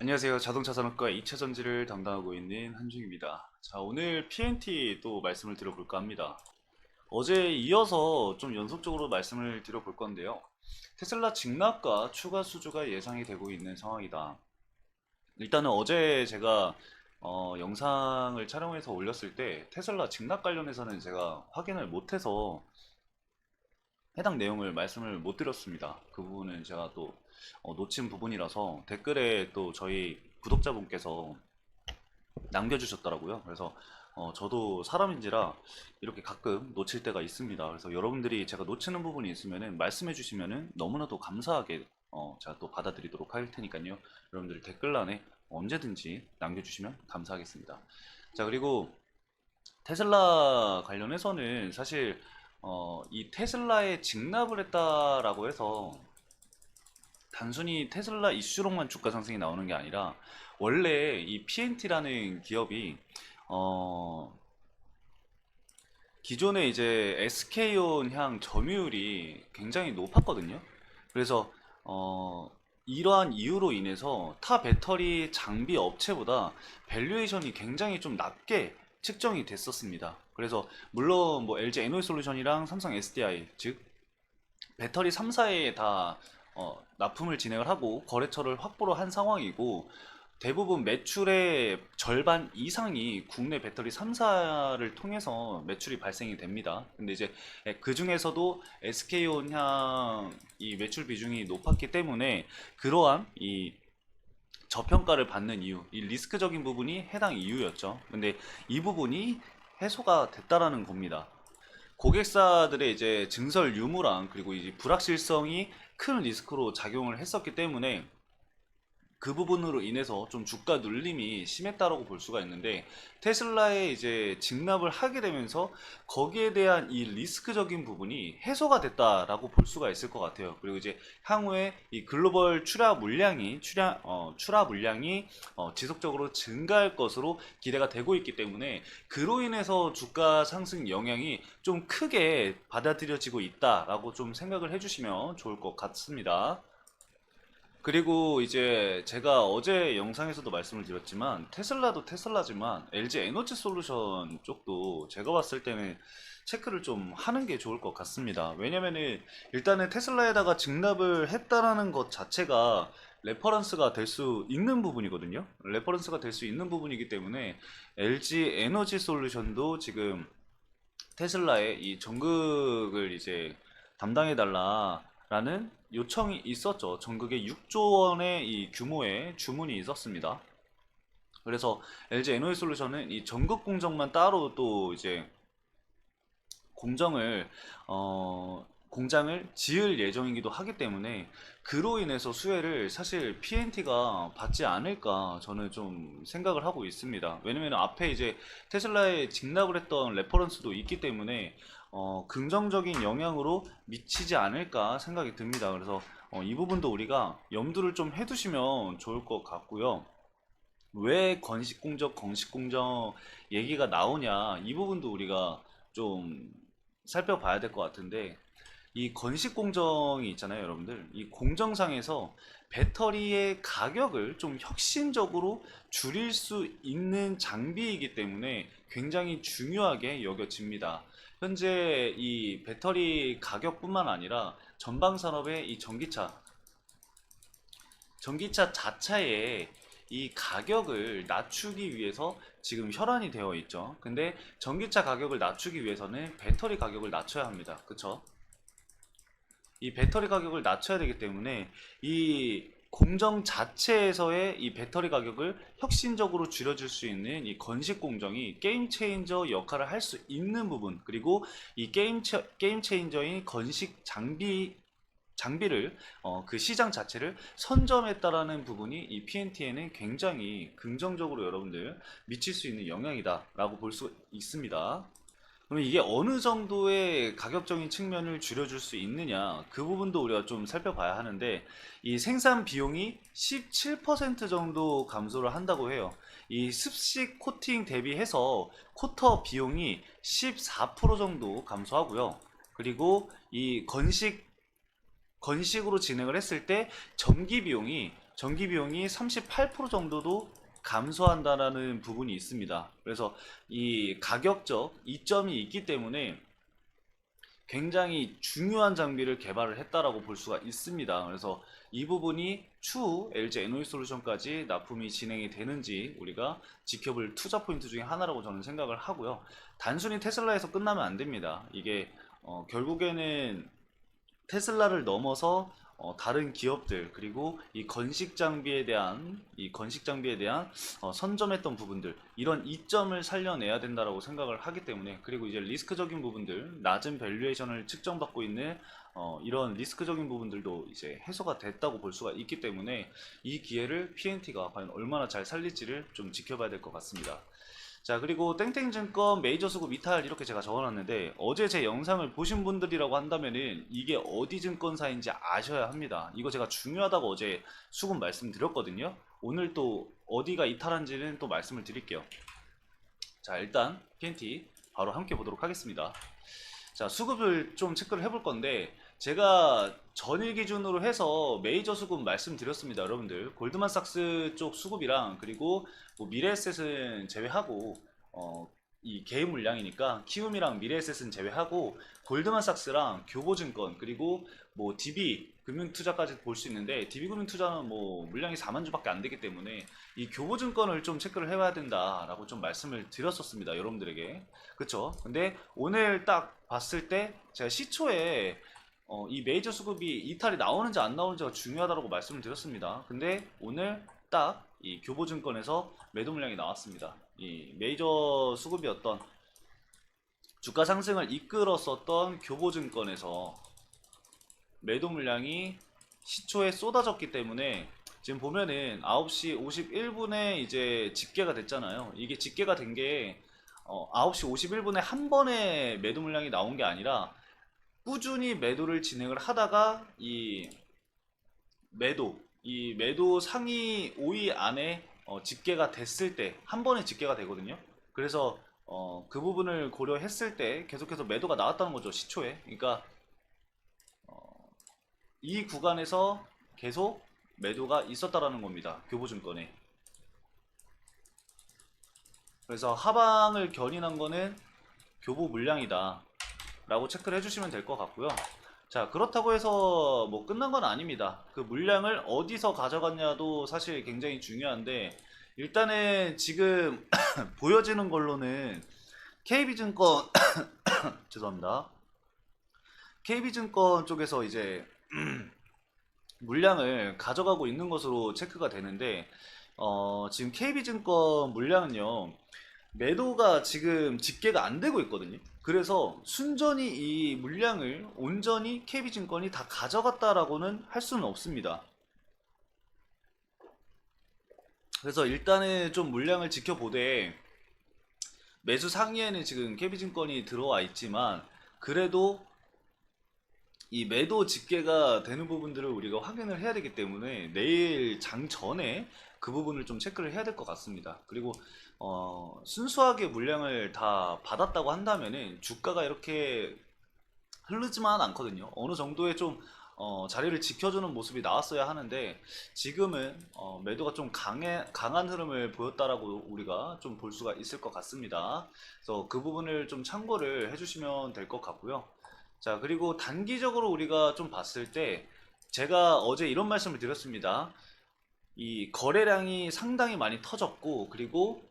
안녕하세요. 자동차 산업과 2차 전지를 담당하고 있는 한중입니다. 자, 오늘 PNT 또 말씀을 드려볼까 합니다. 어제 이어서 좀 연속적으로 말씀을 드려볼 건데요. 테슬라 직납과 추가 수주가 예상이 되고 있는 상황이다. 일단은 어제 제가 영상을 촬영해서 올렸을 때 테슬라 직납 관련해서는 제가 확인을 못해서 해당 내용을 말씀을 못 드렸습니다. 그 부분은 제가 또 놓친 부분이라서 댓글에 또 저희 구독자분께서 남겨주셨더라고요. 그래서 저도 사람인지라 이렇게 가끔 놓칠 때가 있습니다. 그래서 여러분들이 제가 놓치는 부분이 있으면은 말씀해 주시면은 너무나도 감사하게 제가 또 받아들이도록 할 테니까요. 여러분들 댓글란에 언제든지 남겨주시면 감사하겠습니다. 자, 그리고 테슬라 관련해서는 사실 이 테슬라에 직납을 했다라고 해서 단순히 테슬라 이슈로만 주가 상승이 나오는 게 아니라 원래 이 PNT라는 기업이 어, 기존에 이제 SK온 향 점유율이 굉장히 높았거든요. 그래서 이러한 이유로 인해서 타 배터리 장비 업체보다 밸류에이션이 굉장히 좀 낮게 측정이 됐었습니다. 그래서 물론 뭐 LG 에너지솔루션이랑 삼성 SDI 즉 배터리 3사에 다 납품을 진행을 하고 거래처를 확보를 한 상황이고 대부분 매출의 절반 이상이 국내 배터리 3사를 통해서 매출이 발생이 됩니다. 근데 이제 그 중에서도 SK온향 이 매출 비중이 높았기 때문에 그러한 이 저평가를 받는 이유, 이 리스크적인 부분이 해당 이유였죠. 근데 이 부분이 해소가 됐다라는 겁니다. 고객사들의 이제 증설 유무랑 그리고 이제 불확실성이 큰 리스크로 작용을 했었기 때문에 그 부분으로 인해서 좀 주가 눌림이 심했다라고 볼 수가 있는데 테슬라에 이제 직납을 하게 되면서 거기에 대한 이 리스크적인 부분이 해소가 됐다라고 볼 수가 있을 것 같아요. 그리고 이제 향후에 이 글로벌 출하 물량이 지속적으로 증가할 것으로 기대가 되고 있기 때문에 그로 인해서 주가 상승 영향이 좀 크게 받아들여지고 있다라고 좀 생각을 해주시면 좋을 것 같습니다. 그리고 이제 제가 어제 영상에서도 말씀을 드렸지만 테슬라도 테슬라지만 LG 에너지 솔루션 쪽도 제가 봤을 때는 체크를 좀 하는 게 좋을 것 같습니다. 왜냐면은 일단은 테슬라에다가 직납을 했다라는 것 자체가 레퍼런스가 될 수 있는 부분이거든요. 레퍼런스가 될 수 있는 부분이기 때문에 LG 에너지 솔루션도 지금 테슬라의 이 전극을 이제 담당해달라라는 요청이 있었죠. 전극에 6조 원의 이 규모의 주문이 있었습니다. 그래서 LG 에너지솔루션은 이 전극 공정만 따로 또 이제 공정을 공장을 지을 예정이기도 하기 때문에 그로 인해서 수혜를 사실 PNT가 받지 않을까 저는 좀 생각을 하고 있습니다. 왜냐면 앞에 이제 테슬라에 직납을 했던 레퍼런스도 있기 때문에 긍정적인 영향으로 미치지 않을까 생각이 듭니다. 그래서 이 부분도 우리가 염두를 좀 해두시면 좋을 것 같고요. 왜 건식공정, 건식공정 얘기가 나오냐, 이 부분도 우리가 좀 살펴봐야 될 것 같은데, 이 건식공정이 있잖아요, 여러분들. 이 공정상에서 배터리의 가격을 좀 혁신적으로 줄일 수 있는 장비이기 때문에 굉장히 중요하게 여겨집니다. 현재 이 배터리 가격뿐만 아니라 전방 산업의 이 전기차 자체의 이 가격을 낮추기 위해서 지금 혈안이 되어 있죠. 근데 전기차 가격을 낮추기 위해서는 배터리 가격을 낮춰야 합니다. 그쵸? 이 배터리 가격을 낮춰야 되기 때문에 이 공정 자체에서의 이 배터리 가격을 혁신적으로 줄여줄 수 있는 이 건식 공정이 게임 체인저 역할을 할 수 있는 부분, 그리고 이 게임 체인저인 건식 장비를 그 시장 자체를 선점했다라는 부분이 이 PNT에는 굉장히 긍정적으로 여러분들 미칠 수 있는 영향이다라고 볼 수 있습니다. 그럼 이게 어느 정도의 가격적인 측면을 줄여줄 수 있느냐, 그 부분도 우리가 좀 살펴봐야 하는데, 이 생산 비용이 17% 정도 감소를 한다고 해요. 이 습식 코팅 대비해서 코터 비용이 14% 정도 감소하고요. 그리고 이 건식으로 진행을 했을 때 전기 비용이 전기 비용이 38% 정도도 감소한다라는 부분이 있습니다. 그래서 이 가격적 이점이 있기 때문에 굉장히 중요한 장비를 개발을 했다라고 볼 수가 있습니다. 그래서 이 부분이 추후 LG 에너지솔루션까지 납품이 진행이 되는지 우리가 지켜볼 투자 포인트 중에 하나라고 저는 생각을 하고요. 단순히 테슬라에서 끝나면 안 됩니다. 이게 결국에는 테슬라를 넘어서 다른 기업들 그리고 이 건식 장비에 대한 선점했던 부분들 이런 이점을 살려내야 된다라고 생각을 하기 때문에, 그리고 이제 리스크적인 부분들, 낮은 밸류에이션을 측정받고 있는 이런 리스크적인 부분들도 이제 해소가 됐다고 볼 수가 있기 때문에 이 기회를 PNT가 과연 얼마나 잘 살릴지를 좀 지켜봐야 될 것 같습니다. 자, 그리고 땡땡증권 메이저 수급 이탈 이렇게 제가 적어놨는데, 어제 제 영상을 보신 분들이라고 한다면은 이게 어디 증권사인지 아셔야 합니다. 이거 제가 중요하다고 어제 수급 말씀드렸거든요. 오늘 또 어디가 이탈한지는 또 말씀을 드릴게요. 자, 일단 PNT 바로 함께 보도록 하겠습니다. 자, 수급을 좀 체크를 해볼 건데, 제가 전일 기준으로 해서 메이저 수급 말씀드렸습니다. 여러분들 골드만삭스 쪽 수급이랑, 그리고 뭐 미래에셋은 제외하고 이 개인 물량이니까 키움이랑 미래에셋은 제외하고 골드만삭스랑 교보증권 그리고 뭐 DB 금융투자까지 볼 수 있는데, DB금융투자는 뭐 물량이 4만 주밖에 안 되기 때문에 이 교보증권을 좀 체크를 해봐야 된다라고 좀 말씀을 드렸었습니다, 여러분들에게. 그쵸? 근데 오늘 딱 봤을 때 제가 시초에 이 메이저 수급이 이탈이 나오는지 안 나오는지가 중요하다고 말씀을 드렸습니다. 근데 오늘 딱 이 교보증권에서 매도 물량이 나왔습니다. 이 메이저 수급이었던 주가 상승을 이끌었었던 교보증권에서 매도 물량이 시초에 쏟아졌기 때문에 지금 보면은 9시 51분에 이제 집계가 됐잖아요. 이게 집계가 된 게 9시 51분에 한 번에 매도 물량이 나온 게 아니라 꾸준히 매도를 진행을 하다가 이 매도 상위 5위 안에 집계가 됐을 때 한 번에 집계가 되거든요. 그래서 그 부분을 고려했을 때 계속해서 매도가 나왔다는 거죠, 시초에. 그러니까 이 구간에서 계속 매도가 있었다라는 겁니다, 교보증권에. 그래서 하방을 견인한 거는 교보 물량이다 라고 체크를 해주시면 될 것 같고요. 자, 그렇다고 해서 뭐 끝난 건 아닙니다. 그 물량을 어디서 가져갔냐도 사실 굉장히 중요한데, 일단은 지금 보여지는 걸로는 KB증권 죄송합니다. KB증권 쪽에서 이제 물량을 가져가고 있는 것으로 체크가 되는데, 지금 KB증권 물량은요, 매도가 지금 집계가 안 되고 있거든요. 그래서 순전히 이 물량을 온전히 KB증권이 다 가져갔다라고는 할 수는 없습니다. 그래서 일단은 좀 물량을 지켜보되, 매수 상위에는 지금 KB증권이 들어와 있지만 그래도 이 매도 집계가 되는 부분들을 우리가 확인을 해야 되기 때문에 내일 장 전에 그 부분을 좀 체크를 해야 될 것 같습니다. 그리고 순수하게 물량을 다 받았다고 한다면은 주가가 이렇게 흐르지만 않거든요. 어느 정도의 좀 자리를 지켜주는 모습이 나왔어야 하는데, 지금은 매도가 좀 강한 흐름을 보였다라고 우리가 좀 볼 수가 있을 것 같습니다. 그래서 그 부분을 좀 참고를 해주시면 될 것 같고요. 자, 그리고 단기적으로 우리가 좀 봤을 때 제가 어제 이런 말씀을 드렸습니다. 이 거래량이 상당히 많이 터졌고, 그리고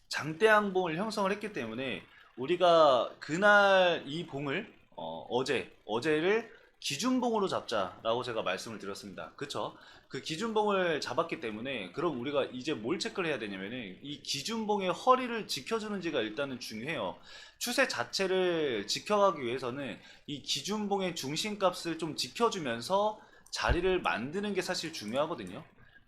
장대 항봉을 형성을 했기 때문에 우리가 그날 이 봉을 어제를 기준봉으로 잡자라고 제가 말씀을 드렸습니다. 그쵸? 그 기준봉을 잡았기 때문에 그럼 우리가 이제 뭘 체크를 해야 되냐면은 이 기준봉의 허리를 지켜주는지가 일단은 중요해요. 추세 자체를 지켜가기 위해서는 이 기준봉의 중심값을 좀 지켜주면서 자리를 만드는 게 사실 중요하거든요.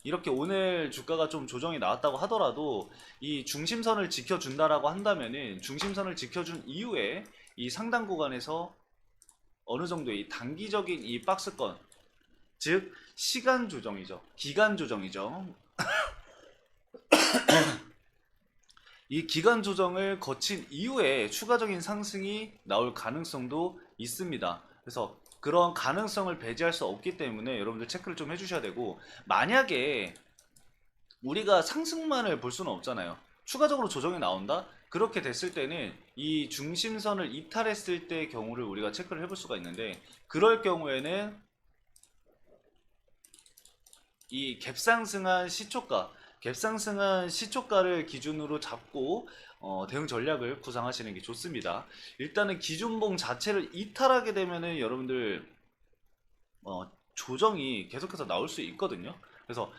이렇게 오늘 주가가 좀 조정이 나왔다고 하더라도 이 중심선을 지켜준다라고 한다면은 중심선을 지켜준 이후에 이 상단 구간에서 어느 정도의 이 단기적인 이 박스권, 즉 시간 조정이죠, 기간 조정이죠. 이 기간 조정을 거친 이후에 추가적인 상승이 나올 가능성도 있습니다. 그래서 그런 가능성을 배제할 수 없기 때문에 여러분들 체크를 좀 해주셔야 되고, 만약에 우리가 상승만을 볼 수는 없잖아요. 추가적으로 조정이 나온다? 그렇게 됐을 때는 이 중심선을 이탈했을 때의 경우를 우리가 체크를 해볼 수가 있는데, 그럴 경우에는 이 갭상승한 시초가를 기준으로 잡고 대응 전략을 구상하시는 게 좋습니다. 일단은 기준봉 자체를 이탈하게 되면은 여러분들 조정이 계속해서 나올 수 있거든요. 그래서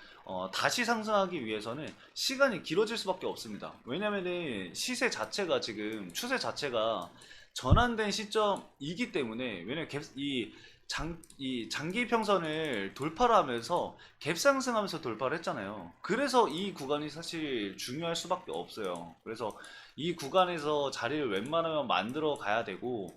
다시 상승하기 위해서는 시간이 길어질 수밖에 없습니다. 왜냐면은 시세 자체가 지금 추세 자체가 전환된 시점이기 때문에, 왜냐면 이 장기 평선을 돌파를 하면서 갭 상승하면서 돌파를 했잖아요. 그래서 이 구간이 사실 중요할 수밖에 없어요. 그래서 이 구간에서 자리를 웬만하면 만들어 가야 되고,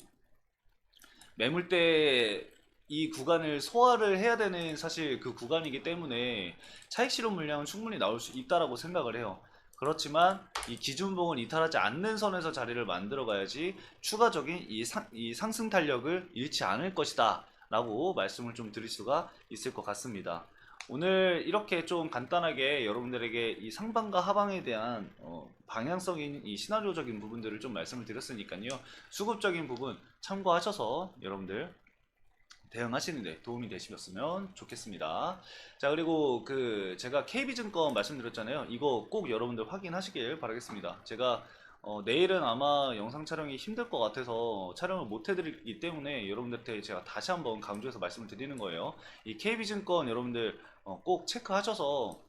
매물대 이 구간을 소화를 해야 되는 사실 그 구간이기 때문에 차익 실현 물량은 충분히 나올 수 있다라고 생각을 해요. 그렇지만 이 기준봉을 이탈하지 않는 선에서 자리를 만들어 가야지 추가적인 이 상승 탄력을 잃지 않을 것이다 라고 말씀을 좀 드릴 수가 있을 것 같습니다. 오늘 이렇게 좀 간단하게 여러분들에게 이 상방과 하방에 대한 방향성인 이 시나리오적인 부분들을 좀 말씀을 드렸으니까요. 수급적인 부분 참고하셔서 여러분들 대응하시는데 도움이 되시면 좋겠습니다. 자, 그리고 그 제가 KB증권 말씀드렸잖아요. 이거 꼭 여러분들 확인하시길 바라겠습니다. 제가 내일은 아마 영상 촬영이 힘들 것 같아서 촬영을 못 해드리기 때문에 여러분들한테 제가 다시 한번 강조해서 말씀을 드리는 거예요. 이 KB증권 여러분들 꼭 체크하셔서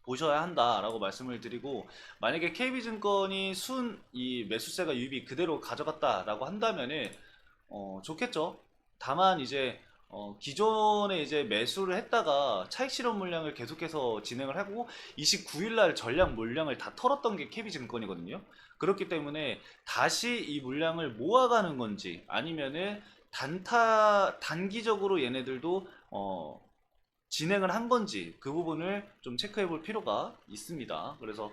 보셔야 한다라고 말씀을 드리고, 만약에 KB증권이 이 매수세가 유입이 그대로 가져갔다라고 한다면은 좋겠죠. 다만 이제 기존에 이제 매수를 했다가 차익 실현 물량을 계속해서 진행을 하고 29일날 전량 물량을 다 털었던 게 KB증권이거든요. 그렇기 때문에 다시 이 물량을 모아가는 건지, 아니면은 단기적으로 얘네들도 진행을 한 건지, 그 부분을 좀 체크해 볼 필요가 있습니다. 그래서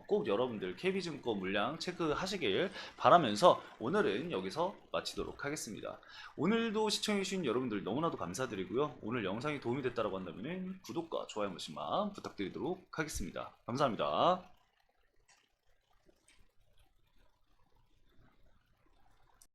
꼭 여러분들 KB증권 물량 체크하시길 바라면서 오늘은 여기서 마치도록 하겠습니다. 오늘도 시청해주신 여러분들 너무나도 감사드리고요. 오늘 영상이 도움이 됐다고 한다면 구독과 좋아요 한 번씩만 부탁드리도록 하겠습니다. 감사합니다.